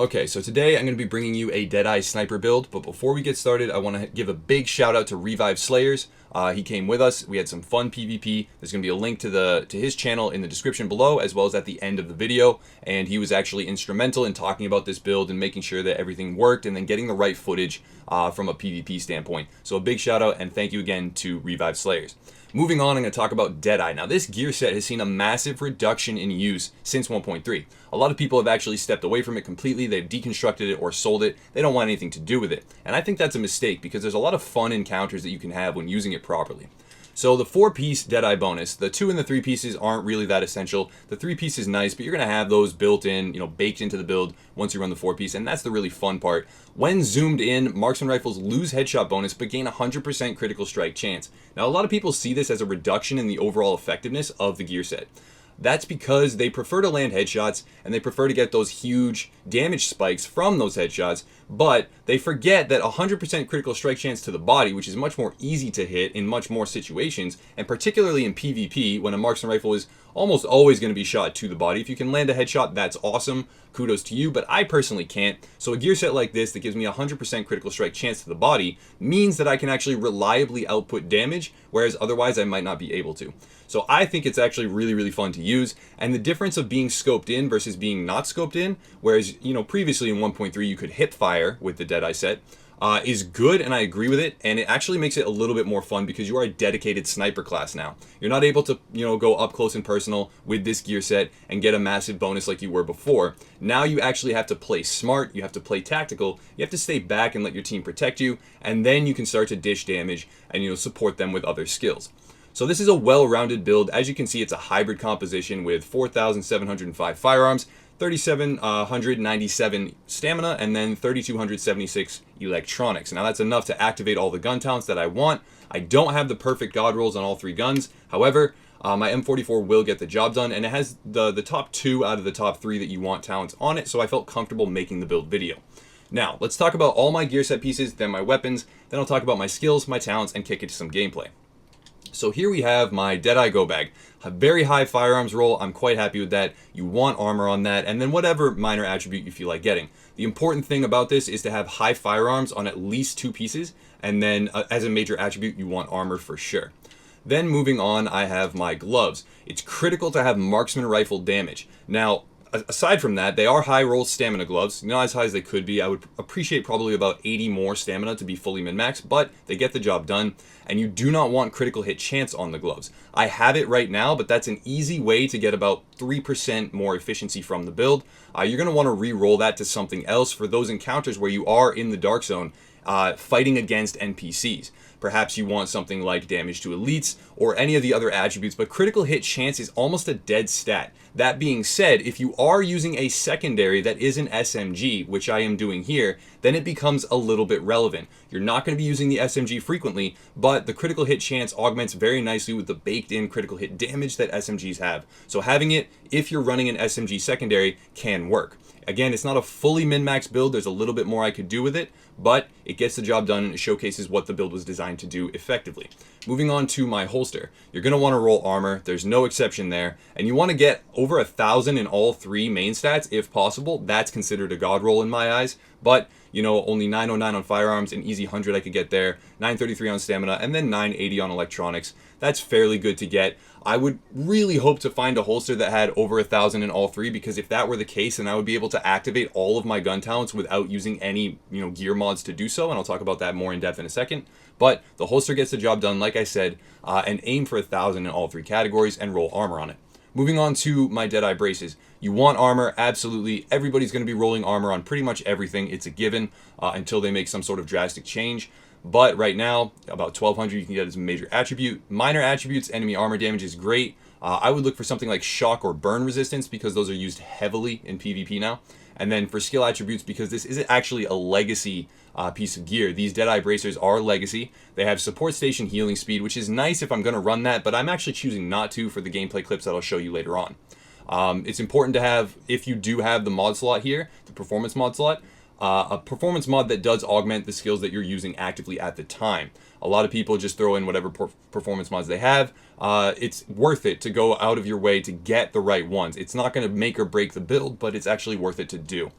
Okay, so today I'm going to be bringing you a DeadEye sniper build, but before we get started, I want to give a big shout out to Revive Slayers. He came with us. We had some fun PvP. There's going to be a link to his channel in the description below, as well as at the end of the video. And he was actually instrumental in talking about this build and making sure that everything worked, and then getting the right footage from a PvP standpoint. So a big shout out and thank you again to Revive Slayers. Moving on, I'm going to talk about DeadEye. Now, this gear set has seen a massive reduction in use since 1.3. A lot of people have actually stepped away from it completely. They've deconstructed it or sold it. They don't want anything to do with it. And I think that's a mistake because there's a lot of fun encounters that you can have when using it properly. So the 4-piece DeadEye bonus, the 2 and the 3 pieces aren't really that essential. The 3-piece is nice, but you're going to have those built in, baked into the build once you run the 4-piece, and that's the really fun part. When zoomed in, marksman rifles lose headshot bonus, but gain 100% critical strike chance. Now, a lot of people see this as a reduction in the overall effectiveness of the gear set. That's because they prefer to land headshots and they prefer to get those huge damage spikes from those headshots, but they forget that 100% critical strike chance to the body, which is much more easy to hit in much more situations, and particularly in PvP when a marksman rifle is almost always going to be shot to the body. If you can land a headshot, that's awesome. Kudos to you, but I personally can't. So a gear set like this that gives me 100% critical strike chance to the body means that I can actually reliably output damage, whereas otherwise I might not be able to. So I think it's actually really, really fun to use. And the difference of being scoped in versus being not scoped in, whereas, previously in 1.3 you could hip fire with the DeadEye set, is good, and I agree with it, and it actually makes it a little bit more fun because you are a dedicated sniper class now. You're not able to, go up close and personal with this gear set and get a massive bonus like you were before. Now you actually have to play smart, you have to play tactical, you have to stay back and let your team protect you, and then you can start to dish damage and, support them with other skills. So this is a well-rounded build. As you can see, it's a hybrid composition with 4,705 firearms, 3,797 stamina, and then 3,276 electronics. Now that's enough to activate all the gun talents that I want. I don't have the perfect god rolls on all 3 guns. However, my M44 will get the job done, and it has the top 2 out of the top 3 that you want talents on it, so I felt comfortable making the build video. Now, let's talk about all my gear set pieces, then my weapons, then I'll talk about my skills, my talents, and kick it to some gameplay. So here we have my DeadEye go bag. A very high firearms roll. I'm quite happy with that. You want armor on that, and then whatever minor attribute you feel like getting. The important thing about this is to have high firearms on at least 2 pieces, and then as a major attribute, you want armor for sure. Then moving on, I have my gloves. It's critical to have marksman rifle damage. Now, aside from that, they are high roll stamina gloves, not as high as they could be. I would appreciate probably about 80 more stamina to be fully min-max, but they get the job done, and you do not want critical hit chance on the gloves. I have it right now, but that's an easy way to get about 3% more efficiency from the build. You're going to want to re-roll that to something else for those encounters where you are in the dark zone fighting against NPCs. Perhaps you want something like damage to elites or any of the other attributes, but critical hit chance is almost a dead stat. That being said, if you are using a secondary that is an SMG, which I am doing here, then it becomes a little bit relevant. You're not going to be using the SMG frequently, but the critical hit chance augments very nicely with the baked-in critical hit damage that SMGs have. So having it, if you're running an SMG secondary, can work. Again, it's not a fully min-max build. There's a little bit more I could do with it, but it gets the job done and it showcases what the build was designed to do effectively. Moving on to my holster. You're going to want to roll armor. There's no exception there. And you want to get over 1,000 in all 3 main stats if possible. That's considered a god roll in my eyes. But, only 909 on firearms, an easy 100 I could get there, 933 on stamina, and then 980 on electronics. That's fairly good to get. I would really hope to find a holster that had over 1,000 in all 3, because if that were the case, then I would be able to activate all of my gun talents without using any, gear mods to do so, and I'll talk about that more in depth in a second. But the holster gets the job done, like I said, and aim for 1,000 in all 3 categories and roll armor on it. Moving on to my DeadEye braces. You want armor, absolutely. Everybody's going to be rolling armor on pretty much everything. It's a given until they make some sort of drastic change. But right now, about 1,200 you can get as a major attribute. Minor attributes, enemy armor damage is great. I would look for something like shock or burn resistance because those are used heavily in PvP now. And then for skill attributes, because this isn't actually a legacy piece of gear. These DeadEye bracers are legacy. They have support station healing speed, which is nice if I'm going to run that, but I'm actually choosing not to for the gameplay clips that I'll show you later on. It's important to have, if you do have the mod slot here, the performance mod slot, a performance mod that does augment the skills that you're using actively at the time. A lot of people just throw in whatever performance mods they have. It's worth it to go out of your way to get the right ones. It's not going to make or break the build, but it's actually worth it to do.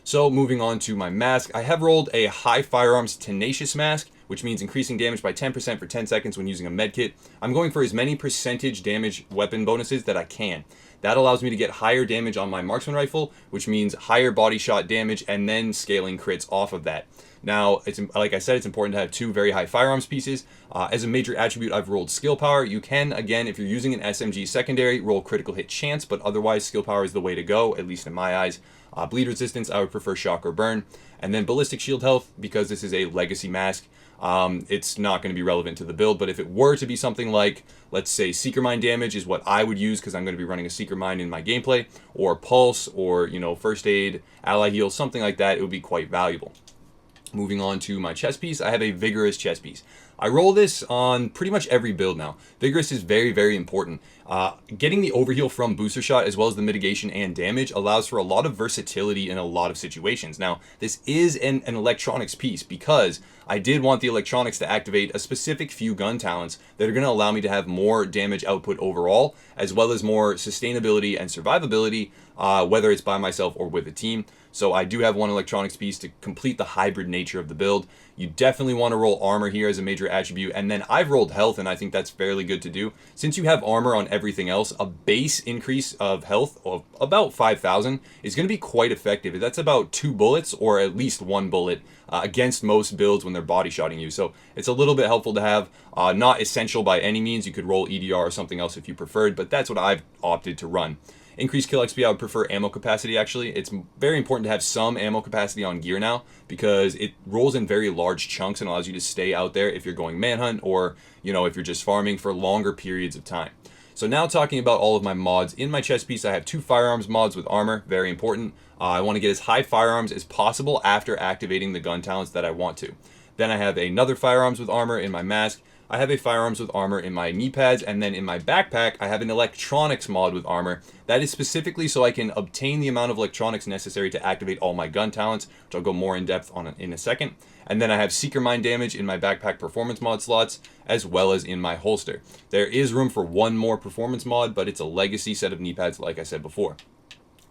So moving on to my mask, I have rolled a high firearms tenacious mask, which means increasing damage by 10% for 10 seconds when using a medkit. I'm going for as many percentage damage weapon bonuses that I can. That allows me to get higher damage on my marksman rifle, which means higher body shot damage and then scaling crits off of that. Now, it's like I said, it's important to have 2 very high firearms pieces. As a major attribute, I've rolled skill power. You can, again, if you're using an SMG secondary, roll critical hit chance, but otherwise skill power is the way to go, at least in my eyes. Bleed resistance, I would prefer shock or burn. And then ballistic shield health, because this is a legacy mask, it's not going to be relevant to the build, but if it were to be something like, let's say, Seeker Mine damage is what I would use because I'm going to be running a Seeker Mine in my gameplay, or Pulse, or, First Aid, Ally Heal, something like that, it would be quite valuable. Moving on to my chest piece, I have a Vigorous chest piece. I roll this on pretty much every build now. Vigorous is very, very important. Getting the overheal from booster shot as well as the mitigation and damage allows for a lot of versatility in a lot of situations. Now, this is an electronics piece because I did want the electronics to activate a specific few gun talents that are going to allow me to have more damage output overall, as well as more sustainability and survivability, whether it's by myself or with a team. So I do have one electronics piece to complete the hybrid nature of the build. You definitely want to roll armor here as a major attribute, and then I've rolled health, and I think that's fairly good to do. Since you have armor on everything else, a base increase of health of about 5,000 is going to be quite effective. That's about 2 bullets, or at least 1 bullet, against most builds when they're body shotting you. So it's a little bit helpful to have. Not essential by any means. You could roll EDR or something else if you preferred, but that's what I've opted to run. Increased kill XP, I would prefer ammo capacity actually. It's very important to have some ammo capacity on gear now because it rolls in very large chunks and allows you to stay out there if you're going manhunt or, if you're just farming for longer periods of time. So now talking about all of my mods. In my chest piece, I have 2 firearms mods with armor, very important. I want to get as high firearms as possible after activating the gun talents that I want to. Then I have another firearms with armor in my mask. I have a firearms with armor in my knee pads, and then in my backpack, I have an electronics mod with armor. That is specifically so I can obtain the amount of electronics necessary to activate all my gun talents, which I'll go more in depth on in a second. And then I have Seeker Mine damage in my backpack performance mod slots, as well as in my holster. There is room for one more performance mod, but it's a legacy set of knee pads, like I said before.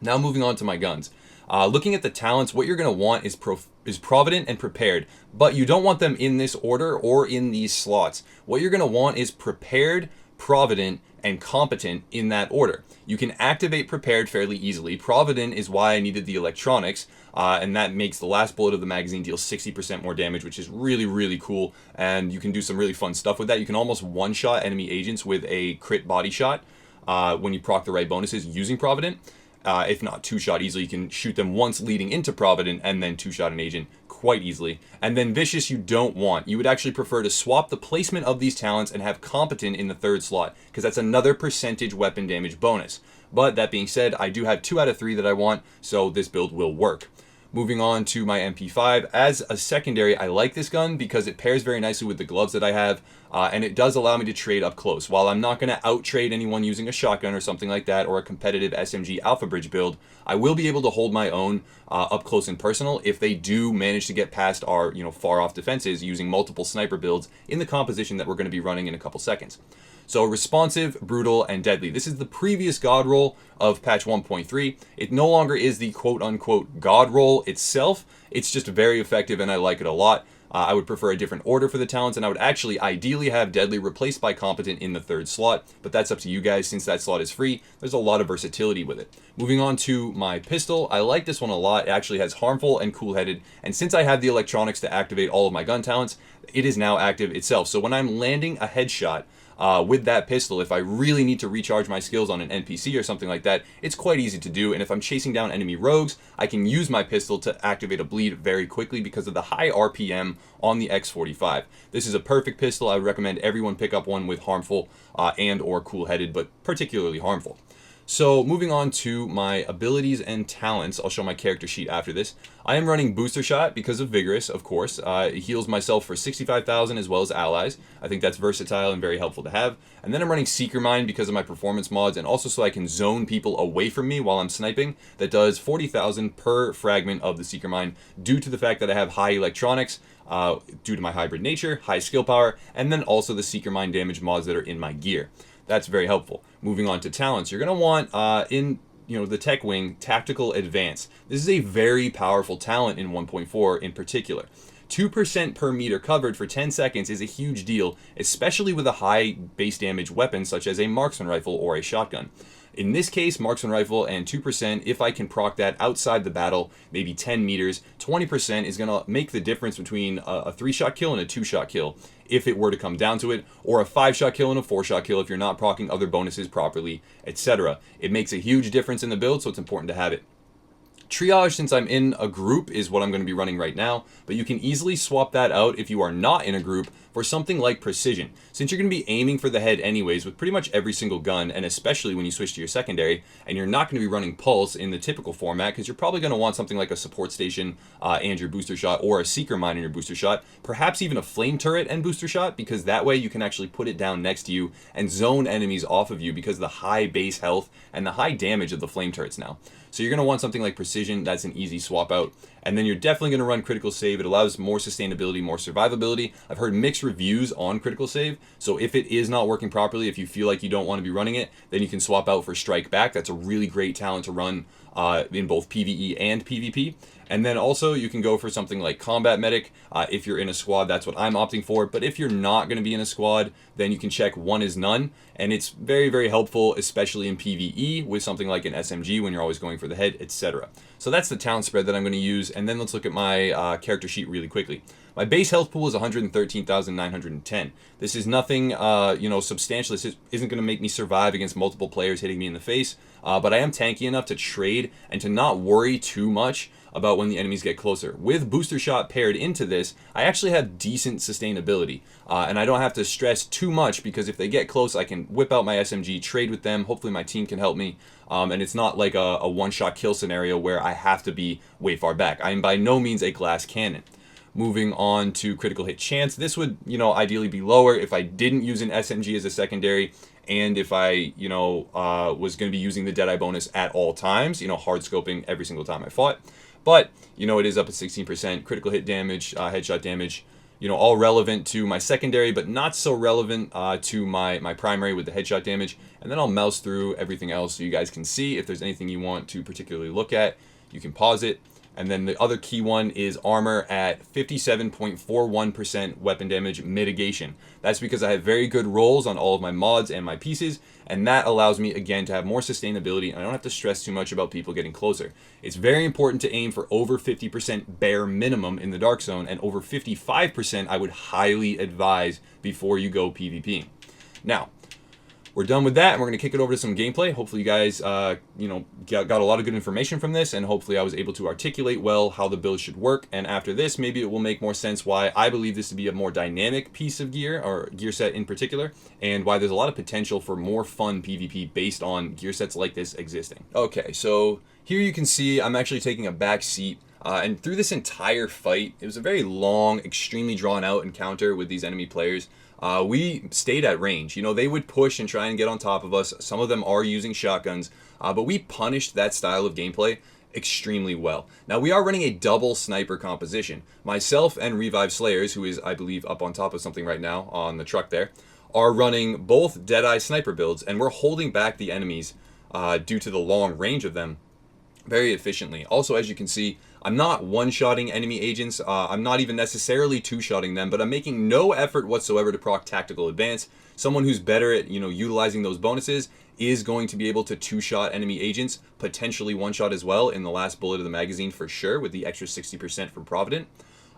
Now moving on to my guns. Looking at the talents, what you're going to want is Provident and Prepared, but you don't want them in this order or in these slots. What you're going to want is Prepared, Provident, and Competent in that order. You can activate Prepared fairly easily. Provident is why I needed the electronics, and that makes the last bullet of the magazine deal 60% more damage, which is really, really cool, and you can do some really fun stuff with that. You can almost one-shot enemy agents with a crit body shot when you proc the right bonuses using Provident. If not 2-shot easily, you can shoot them once leading into Provident and then 2-shot an agent quite easily. And then Vicious you don't want. You would actually prefer to swap the placement of these talents and have Competent in the 3rd slot, because that's another percentage weapon damage bonus. But that being said, I do have 2 out of 3 that I want, so this build will work. Moving on to my MP5. As a secondary, I like this gun because it pairs very nicely with the gloves that I have, and it does allow me to trade up close. While I'm not going to out-trade anyone using a shotgun or something like that, or a competitive SMG Alpha Bridge build, I will be able to hold my own up close and personal if they do manage to get past our far-off defenses using multiple sniper builds in the composition that we're going to be running in a couple seconds. So responsive, brutal, and deadly. This is the previous god roll of patch 1.3. It no longer is the quote-unquote god roll itself. It's just very effective and I like it a lot. I would prefer a different order for the talents, and I would actually ideally have deadly replaced by competent in the 3rd slot, but that's up to you guys since that slot is free. There's a lot of versatility with it. Moving on to my pistol, I like this one a lot. It actually has harmful and cool-headed, and since I have the electronics to activate all of my gun talents, it is now active itself. So when I'm landing a headshot, with that pistol, if I really need to recharge my skills on an NPC or something like that, it's quite easy to do. And if I'm chasing down enemy rogues, I can use my pistol to activate a bleed very quickly because of the high RPM on the X45. This is a perfect pistol. I would recommend everyone pick up one with harmful and or cool-headed, but particularly harmful. So moving on to my abilities and talents, I'll show my character sheet after this. I am running Booster Shot because of Vigorous, of course. It heals myself for 65,000 as well as allies. I think that's versatile and very helpful to have. And then I'm running Seeker Mine because of my performance mods and also so I can zone people away from me while I'm sniping. That does 40,000 per fragment of the Seeker Mine due to the fact that I have high electronics, due to my hybrid nature, high skill power, and then also the Seeker Mine damage mods that are in my gear. That's very helpful. Moving on to talents, you're going to want in the tech wing, Tactical Advance. This is a very powerful talent in 1.4 in particular. 2% per meter covered for 10 seconds is a huge deal, especially with a high base damage weapon such as a marksman rifle or a shotgun. In this case, marksman rifle and 2%, if I can proc that outside the battle, maybe 10 meters, 20% is going to make the difference between a 3-shot kill and a 2-shot kill, if it were to come down to it, or a 5-shot kill and a 4-shot kill if you're not proccing other bonuses properly, etc. It makes a huge difference in the build, so it's important to have it. Triage, since I'm in a group, is what I'm going to be running right now, but you can easily swap that out if you are not in a group for something like Precision. Since you're going to be aiming for the head anyways with pretty much every single gun, and especially when you switch to your secondary, and you're not going to be running Pulse in the typical format, because you're probably going to want something like a Support Station and your Booster Shot, or a Seeker Mine and your Booster Shot, perhaps even a Flame Turret and Booster Shot, because that way you can actually put it down next to you and zone enemies off of you because of the high base health and the high damage of the Flame Turrets now. So you're going to want something like Precision. That's an easy swap out. And then you're definitely going to run Critical Save. It allows more sustainability, more survivability. I've heard mixed reviews on Critical Save. So if it is not working properly, if you feel like you don't want to be running it, then you can swap out for Strike Back. That's a really great talent to run in both PvE and PvP. And then also you can go for something like Combat Medic if you're in a squad. That's what I'm opting for. But if you're not going to be in a squad, then you can check One is None. And it's very, very helpful, especially in PvE with something like an SMG when you're always going for the head, etc. So that's the talent spread that I'm going to use. And then let's look at my character sheet really quickly. My base health pool is 113,910. This is nothing, substantial. This isn't going to make me survive against multiple players hitting me in the face. But I am tanky enough to trade and to not worry too much about when the enemies get closer. With Booster Shot paired into this, I actually have decent sustainability. And I don't have to stress too much because if they get close, I can whip out my SMG, trade with them. Hopefully my team can help me. And it's not like a one-shot kill scenario where I have to be way far back. I am by no means a glass cannon. Moving on to critical hit chance. This would, ideally be lower if I didn't use an SMG as a secondary and if I, was going to be using the DeadEye bonus at all times, hard scoping every single time I fought. But, it is up at 16%. Critical hit damage, headshot damage, all relevant to my secondary, but not so relevant to my primary with the headshot damage. And then I'll mouse through everything else so you guys can see. If there's anything you want to particularly look at, you can pause it. And then the other key one is armor at 57.41% weapon damage mitigation. That's because I have very good rolls on all of my mods and my pieces, and that allows me, again, to have more sustainability, and I don't have to stress too much about people getting closer. It's very important to aim for over 50% bare minimum in the Dark Zone, and over 55% I would highly advise before you go PvP. Now, we're done with that, and we're going to kick it over to some gameplay. Hopefully you guys, got a lot of good information from this, and hopefully I was able to articulate well how the build should work. And after this, maybe it will make more sense why I believe this to be a more dynamic piece of gear, or gear set in particular, and why there's a lot of potential for more fun PvP based on gear sets like this existing. Okay, so here you can see I'm actually taking a back seat. And through this entire fight, it was a very long, extremely drawn out encounter with these enemy players. We stayed at range. They would push and try and get on top of us. Some of them are using shotguns, but we punished that style of gameplay extremely well. Now, we are running a double sniper composition. Myself and Revive Slayers, who is, I believe, up on top of something right now on the truck there, are running both DeadEye sniper builds, and we're holding back the enemies due to the long range of them very efficiently. Also, as you can see, I'm not one-shotting enemy agents. I'm not even necessarily two-shotting them, but I'm making no effort whatsoever to proc Tactical Advance. Someone who's better at, utilizing those bonuses is going to be able to two-shot enemy agents, potentially one-shot as well in the last bullet of the magazine for sure, with the extra 60% from Provident.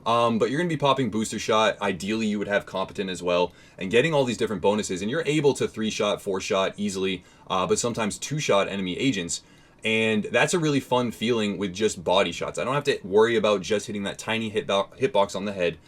But you're going to be popping Booster Shot. Ideally, you would have Competent as well, and getting all these different bonuses, and you're able to 3-shot, 4-shot easily, but sometimes 2-shot enemy agents. And that's a really fun feeling with just body shots. I don't have to worry about just hitting that tiny hitbox on the head.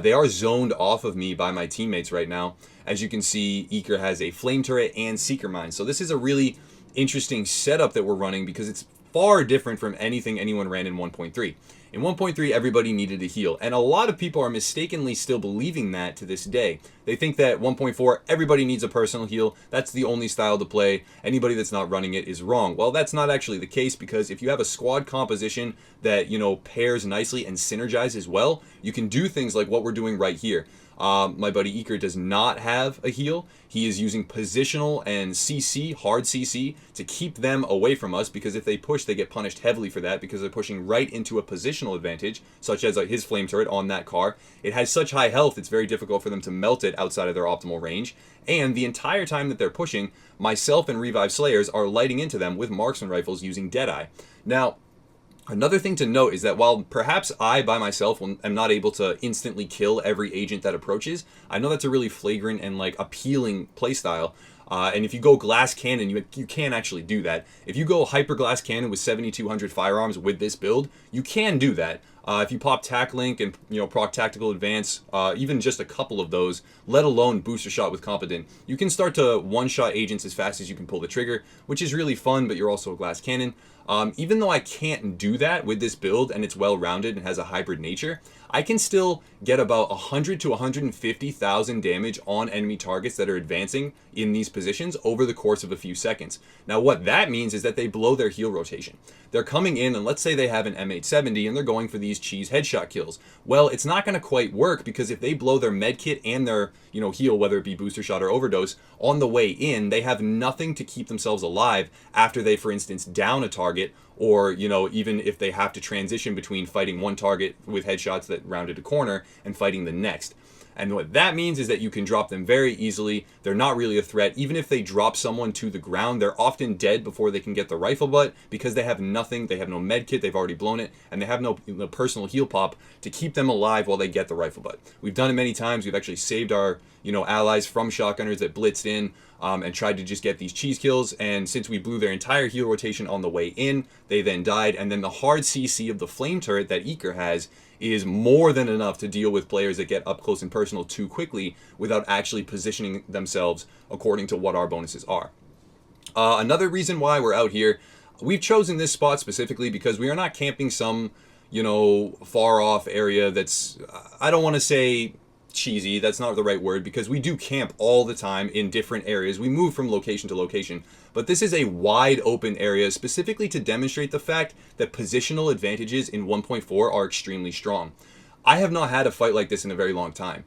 They are zoned off of me by my teammates right now. As you can see, Eker has a Flame Turret and Seeker Mine. So this is a really interesting setup that we're running because it's far different from anything anyone ran in 1.3. In 1.3, everybody needed a heal, and a lot of people are mistakenly still believing that to this day. They think that 1.4, everybody needs a personal heal, that's the only style to play, anybody that's not running it is wrong. Well, that's not actually the case, because if you have a squad composition that, you know, pairs nicely and synergizes well, you can do things like what we're doing right here. My buddy Eker does not have a heal. He is using positional and CC, hard CC, to keep them away from us, because if they push, they get punished heavily for that, because they're pushing right into a positional advantage, such as his flame turret on that car. It has such high health, it's very difficult for them to melt it outside of their optimal range. And the entire time that they're pushing, myself and Revive Slayers are lighting into them with marksman rifles using DeadEye. Now, another thing to note is that while perhaps I, by myself, am not able to instantly kill every agent that approaches, I know that's a really flagrant and like appealing playstyle. And if you go glass cannon, you can actually do that. If you go hyper glass cannon with 7200 firearms with this build, you can do that. If you pop Tac Link and, you know, proc Tactical Advance, even just a couple of those, let alone Booster Shot with Competent, you can start to one-shot agents as fast as you can pull the trigger, which is really fun, but you're also a glass cannon. Even though I can't do that with this build and it's well-rounded and has a hybrid nature, I can still get about 100 to 150,000 damage on enemy targets that are advancing in these positions over the course of a few seconds. Now what that means is that they blow their heal rotation. They're coming in, and let's say they have an M870 and they're going for these cheese headshot kills. Well, it's not going to quite work, because if they blow their med kit and their, you know, heal, whether it be booster shot or overdose, on the way in, they have nothing to keep themselves alive after they, for instance, down a target, or, you know, even if they have to transition between fighting one target with headshots that rounded a corner and fighting the next. And what that means is that you can drop them very easily. They're not really a threat. Even if they drop someone to the ground, they're often dead before they can get the rifle butt, because they have nothing. They have no med kit, they've already blown it, and they have no personal heal pop to keep them alive while they get the rifle butt. We've done it many times. We've actually saved our, you know, allies from shotgunners that blitzed in and tried to just get these cheese kills, and since we blew their entire heal rotation on the way in, they then died. And then the hard CC of the flame turret that Eker has is more than enough to deal with players that get up close and personal too quickly without actually positioning themselves according to what our bonuses are. Another reason why we're out here, we've chosen this spot specifically because we are not camping some, you know, far off area that's, I don't want to say cheesy, that's not the right word, because we do camp all the time in different areas. We move from location to location, but this is a wide open area specifically to demonstrate the fact that positional advantages in 1.4 are extremely strong. I have not had a fight like this in a very long time.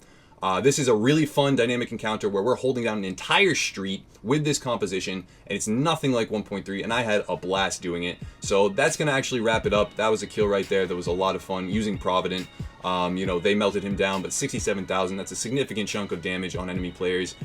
This is a really fun dynamic encounter where we're holding down an entire street with this composition, and it's nothing like 1.3, and I had a blast doing it. So that's going to actually wrap it up. That was a kill right there. That was a lot of fun using Provident. You know, they melted him down, but 67,000, that's a significant chunk of damage on enemy players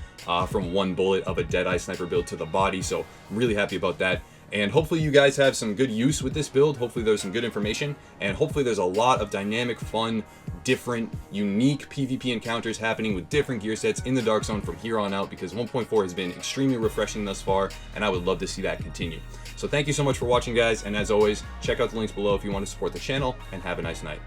from one bullet of a DeadEye sniper build to the body, so I'm really happy about that. And hopefully you guys have some good use with this build. Hopefully there's some good information, and hopefully there's a lot of dynamic, fun, different, unique PvP encounters happening with different gear sets in the Dark Zone from here on out, because 1.4 has been extremely refreshing thus far, and I would love to see that continue. So thank you so much for watching, guys, and as always, check out the links below if you want to support the channel, and have a nice night.